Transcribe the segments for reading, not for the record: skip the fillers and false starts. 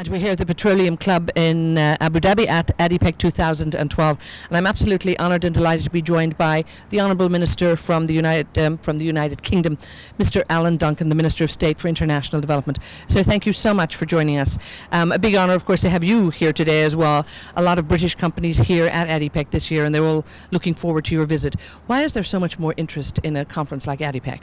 And we're here at the Petroleum Club in Abu Dhabi at ADIPEC 2012, and I'm absolutely honoured and delighted to be joined by the Honourable Minister from the United Kingdom, Mr. Alan Duncan, the Minister of State for International Development. So thank you so much for joining us. A big honour, of course, to have you here today as well. A lot of British companies here at ADIPEC this year, and they're all looking forward to your visit. Why is there so much more interest in a conference like ADIPEC?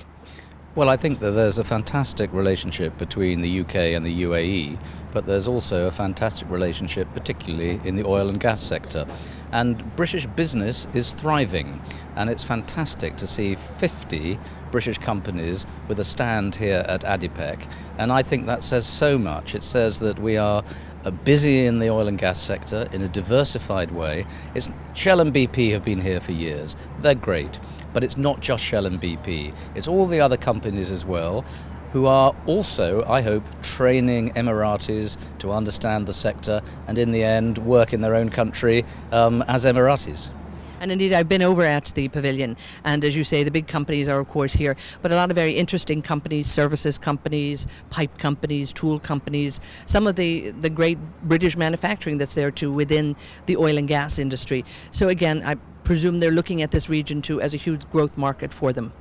Well, I think that there's a fantastic relationship between the UK and the UAE, but there's also a fantastic relationship, particularly in the oil and gas sector. And British business is thriving, and it's fantastic to see 50 British companies with a stand here at ADIPEC. And I think that says so much. It says that we are busy in the oil and gas sector in a diversified way. Shell and BP have been here for years. They're great. But it's not just Shell and BP. It's all the other companies as well who are also, I hope, training Emiratis to understand the sector and in the end work in their own country as Emiratis. And indeed, I've been over at the pavilion, and as you say, the big companies are of course here, but a lot of very interesting companies, services companies, pipe companies, tool companies, some of the great British manufacturing that's there too within the oil and gas industry. So again, I presume they're looking at this region too as a huge growth market for them.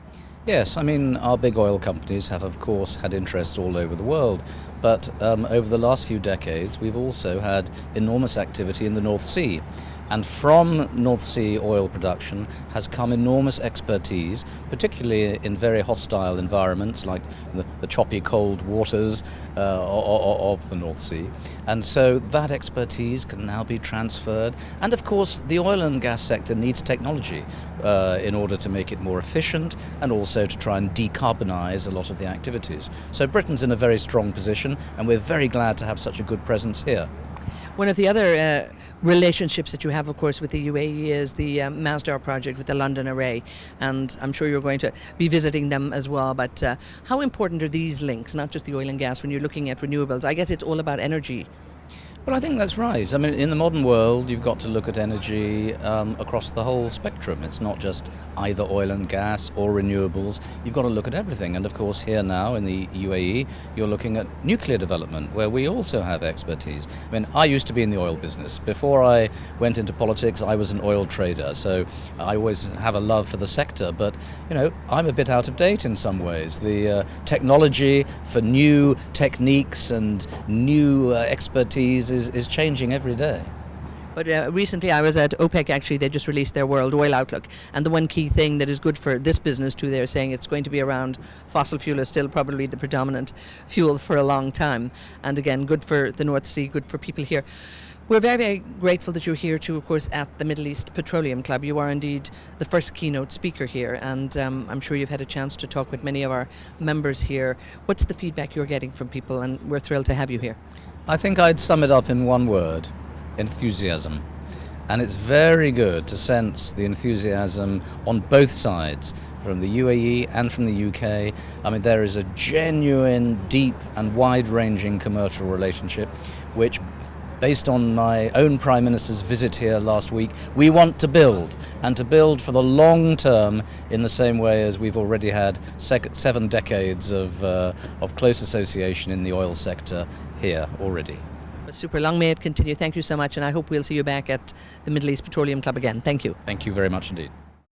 Yes, I mean, our big oil companies have, of course, had interests all over the world, but over the last few decades, we've also had enormous activity in the North Sea. And from North Sea oil production has come enormous expertise, particularly in very hostile environments like the choppy cold waters of the North Sea. And so that expertise can now be transferred. And of course, the oil and gas sector needs technology in order to make it more efficient and also to try and decarbonize a lot of the activities. So Britain's in a very strong position, and we're very glad to have such a good presence here. One of the other relationships that you have, of course, with the UAE is the Masdar project with the London Array, and I'm sure you're going to be visiting them as well. But how important are these links, not just the oil and gas, when you're looking at renewables? I guess it's all about energy. Well, I think that's right. I mean, in the modern world, you've got to look at energy across the whole spectrum. It's not just either oil and gas or renewables. You've got to look at everything. And of course, here now in the UAE, you're looking at nuclear development, where we also have expertise. I mean, I used to be in the oil business. Before I went into politics, I was an oil trader. So I always have a love for the sector. But, you know, I'm a bit out of date in some ways. The technology for new techniques and new expertise is changing every day. But recently I was at OPEC, actually. They just released their World Oil Outlook, and the one key thing that is good for this business too, they're saying it's going to be around fossil fuel is still probably the predominant fuel for a long time, and again good for the North Sea, good for people here. We're very, very grateful that you're here too, of course, at the Middle East Petroleum Club. You are indeed the first keynote speaker here, and I'm sure you've had a chance to talk with many of our members here. What's the feedback you're getting from people, and we're thrilled to have you here? I think I'd sum it up in one word: enthusiasm. And it's very good to sense the enthusiasm on both sides, from the UAE and from the UK. I mean, there is a genuine, deep and wide-ranging commercial relationship, which, based on my own Prime Minister's visit here last week, we want to build, and to build for the long term in the same way as we've already had 7 decades of close association in the oil sector here already. But super, long may it continue. Thank you so much, and I hope we'll see you back at the Middle East Petroleum Club again. Thank you. Thank you very much indeed.